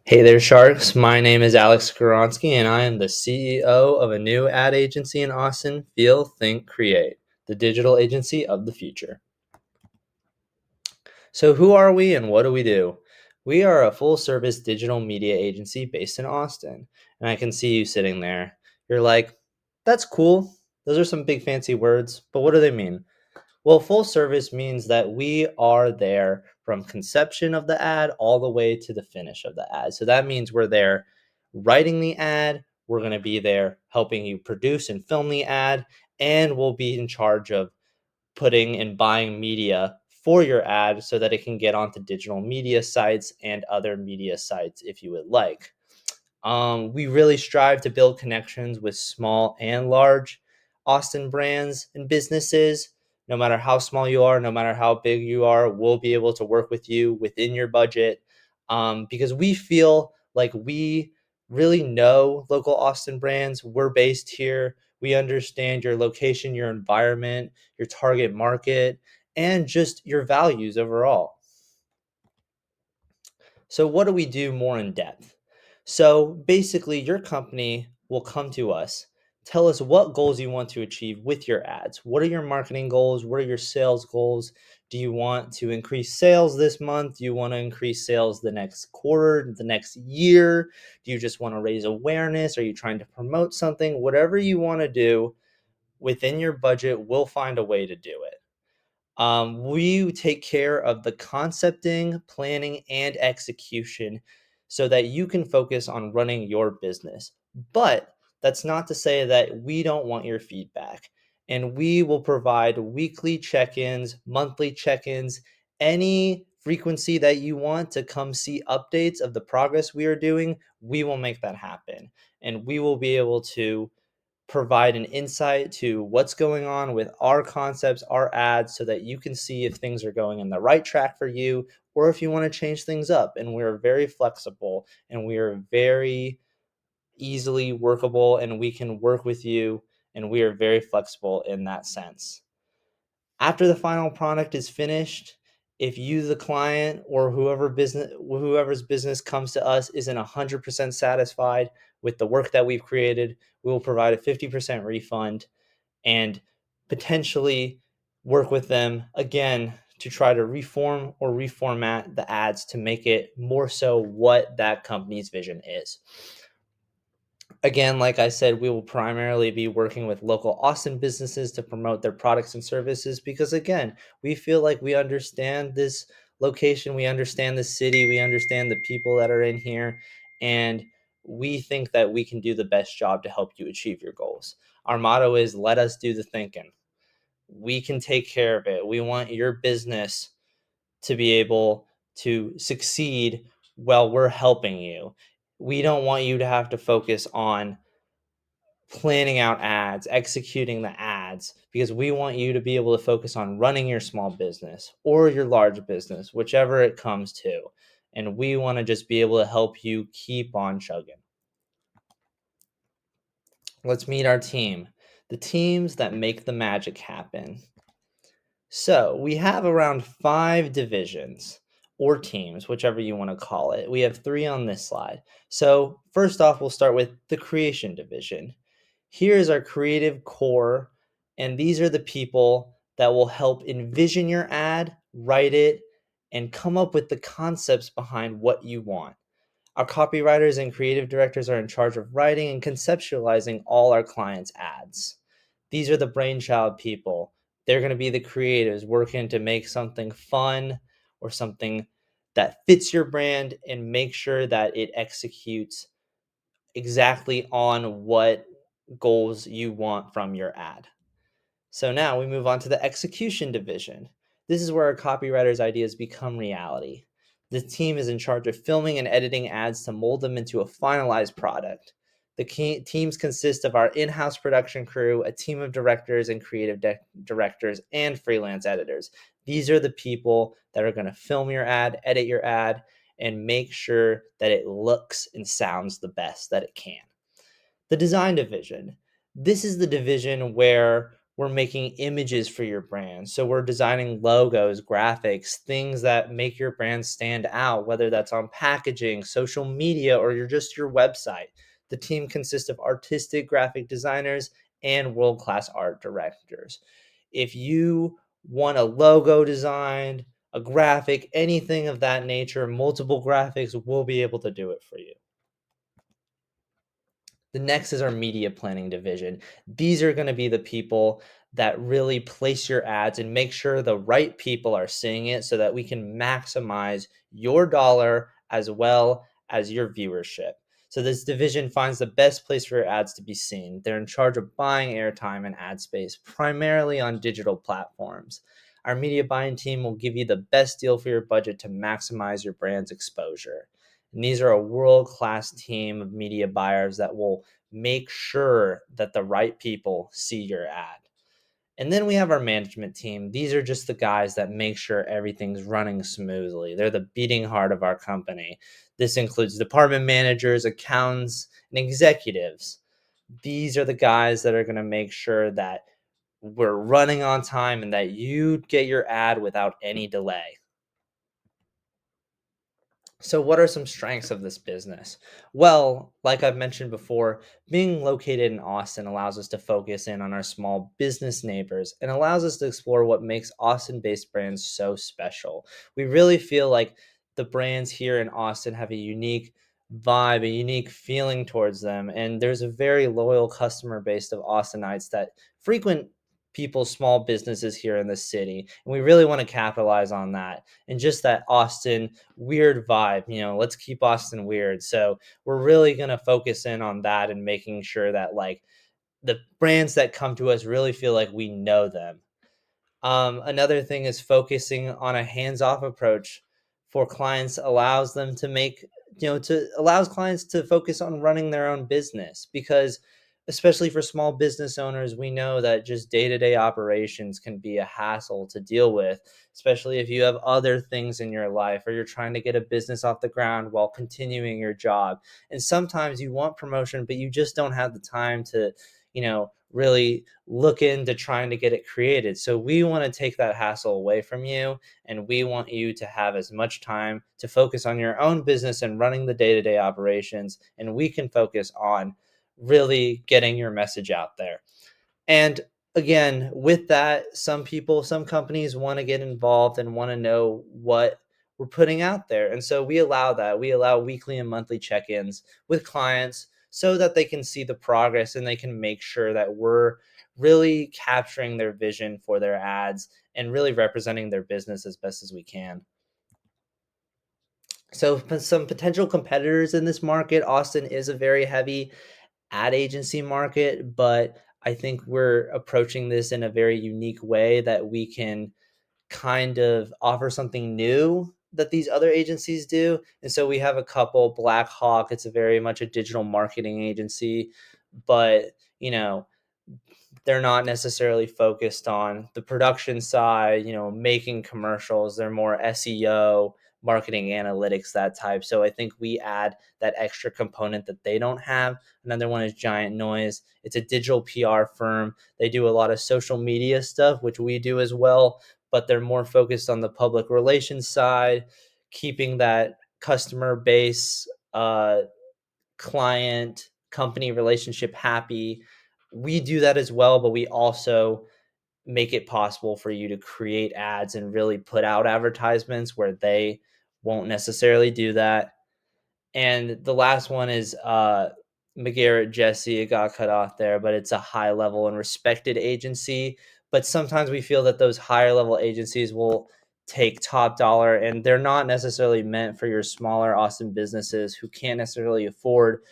Hey there, Sharks. My name is Alex Skoronsky, and I am the CEO of a new ad agency in Austin, Feel, Think, Create, the digital agency of the future. So, who are we and what do we do? We are a full service digital media agency based in Austin, and I can see you sitting there. You're like, that's cool. Those are some big fancy words, but what do they mean? Well, full service means that we are there from conception of the ad all the way to the finish of the ad. So that means we're there writing the ad, we're going to be there helping you produce and film the ad, and we'll be in charge of putting and buying media for your ad so that it can get onto digital media sites and other media sites if you would like. We really strive to build connections with small and large Austin brands and businesses. No matter how small you are, no matter how big you are, we'll be able to work with you within your budget because we feel like we really know local Austin brands. We're based here. We understand your location, your environment, your target market, and just your values overall. So, what do we do more in depth? So, basically, your company will come to us, tell us what goals you want to achieve with your ads. What are your marketing goals? What are your sales goals? Do you want to increase sales this month? Do you want to increase sales the next quarter, the next year? Do you just want to raise awareness? Are you trying to promote something? Whatever you want to do within your budget, we'll find a way to do it. We take care of the concepting, planning, and execution so that you can focus on running your business. But that's not to say that we don't want your feedback. And we will provide weekly check ins, monthly check ins, any frequency that you want to come see updates of the progress we are doing. We will make that happen. And we will be able to provide an insight to what's going on with our concepts, our ads, so that you can see if things are going in the right track for you or if you want to change things up. And we're very flexible and we are very easily workable and we can work with you and we are very flexible in that sense. After the final product is finished, if you the client or whoever's business comes to us isn't 100% satisfied with the work that we've created, we will provide a 50% refund and potentially work with them again to try to reform or reformat the ads to make it more so what that company's vision is. Again, like I said, we will primarily be working with local Austin businesses to promote their products and services because, again, we feel like we understand this location, we understand the city, we understand the people that are in here, and we think that we can do the best job to help you achieve your goals. Our motto is let us do the thinking. We can take care of it. We want your business to be able to succeed while we're helping you. We don't want you to have to focus on planning out ads, executing the ads, because we want you to be able to focus on running your small business or your large business, whichever it comes to. And we want to just be able to help you keep on chugging. Let's meet our team, the teams that make the magic happen. So we have around 5 divisions or teams, whichever you want to call it. We have 3 on this slide. So first off, we'll start with the creation division. Here is our creative core, and these are the people that will help envision your ad, write it, and come up with the concepts behind what you want. Our copywriters and creative directors are in charge of writing and conceptualizing all our clients' ads. These are the brainchild people. They're going to be the creatives working to make something fun or something that fits your brand and make sure that it executes exactly on what goals you want from your ad. So now we move on to the execution division. This is where our copywriters' ideas become reality. The team is in charge of filming and editing ads to mold them into a finalized product. The teams consist of our in house production crew, a team of directors and creative directors, and freelance editors. These are the people that are going to film your ad, edit your ad, and make sure that it looks and sounds the best that it can. The design division. This is the division where We're making images for your brand. So we're designing logos, graphics, things that make your brand stand out, whether that's on packaging, social media, or just your website. The team consists of artistic graphic designers and world-class art directors. If you want a logo designed, a graphic, anything of that nature, multiple graphics, we'll be able to do it for you. The next is our media planning division. These are going to be the people that really place your ads and make sure the right people are seeing it so that we can maximize your dollar as well as your viewership. So this division finds the best place for your ads to be seen. They're in charge of buying airtime and ad space, primarily on digital platforms. Our media buying team will give you the best deal for your budget to maximize your brand's exposure. And these are a world class team of media buyers that will make sure that the right people see your ad. And then we have our management team. These are just the guys that make sure everything's running smoothly. They're the beating heart of our company. This includes department managers, accountants, and executives. These are the guys that are going to make sure that we're running on time and that you get your ad without any delay. So, what are some strengths of this business? Well, like I've mentioned before, being located in Austin allows us to focus in on our small business neighbors and allows us to explore what makes Austin based brands so special. We really feel like the brands here in Austin have a unique vibe, a unique feeling towards them. And there's a very loyal customer base of Austinites that frequent people's small businesses here in the city. And we really want to capitalize on that and just that Austin weird vibe. Let's keep Austin weird. So we're really going to focus in on that and making sure that like the brands that come to us really feel like we know them. Another thing is focusing on a hands-off approach for clients allows them to make, to allows clients to focus on running their own business because especially for small business owners, we know that just day-to-day operations can be a hassle to deal with, especially if you have other things in your life or you're trying to get a business off the ground while continuing your job. And sometimes you want promotion, but you just don't have the time to, really look into trying to get it created. So we want to take that hassle away from you and we want you to have as much time to focus on your own business and running the day-to-day operations and we can focus on really getting your message out there. And again, with that, some companies want to get involved and want to know what we're putting out there. And so we allow that. We allow weekly and monthly check-ins with clients so that they can see the progress and they can make sure that we're really capturing their vision for their ads and really representing their business as best as we can. So some potential competitors in this market, Austin is a very heavy ad agency market, but I think we're approaching this in a very unique way that we can kind of offer something new that these other agencies do. And so we have a couple. Black Hawk, it's a very much a digital marketing agency, but they're not necessarily focused on the production side, making commercials. They're more SEO, marketing analytics, that type. So I think we add that extra component that they don't have. Another one is Giant Noise. It's a digital PR firm. They do a lot of social media stuff, which we do as well, but they're more focused on the public relations side, keeping that customer base, client, company relationship happy. We do that as well, but we also make it possible for you to create ads and really put out advertisements where they won't necessarily do that. And the last one is McGarrett Jesse. It got cut off there, but it's a high level and respected agency. But sometimes we feel that those higher level agencies will take top dollar and they're not necessarily meant for your smaller Austin businesses who can't necessarily afford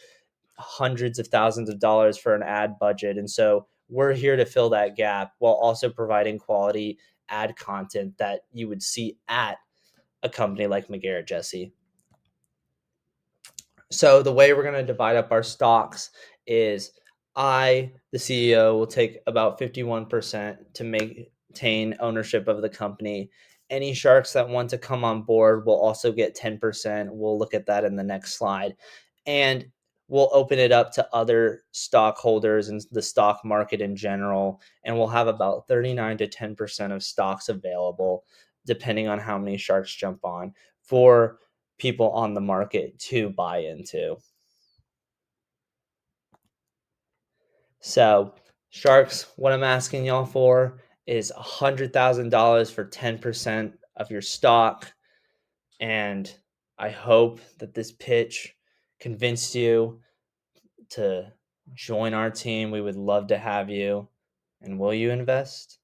hundreds of thousands of dollars for an ad budget. And so we're here to fill that gap while also providing quality ad content that you would see at a company like McGarrett Jesse. So the way we're going to divide up our stocks is the CEO, will take about 51% to maintain ownership of the company. Any sharks that want to come on board will also get 10%. We'll look at that in the next slide. And we'll open it up to other stockholders and the stock market in general, and we'll have about 39 to 10% of stocks available, depending on how many sharks jump on, for people on the market to buy into. So, sharks, what I'm asking y'all for is $100,000 for 10% of your stock. And I hope that this pitch convinced you to join our team. We would love to have you. And will you invest?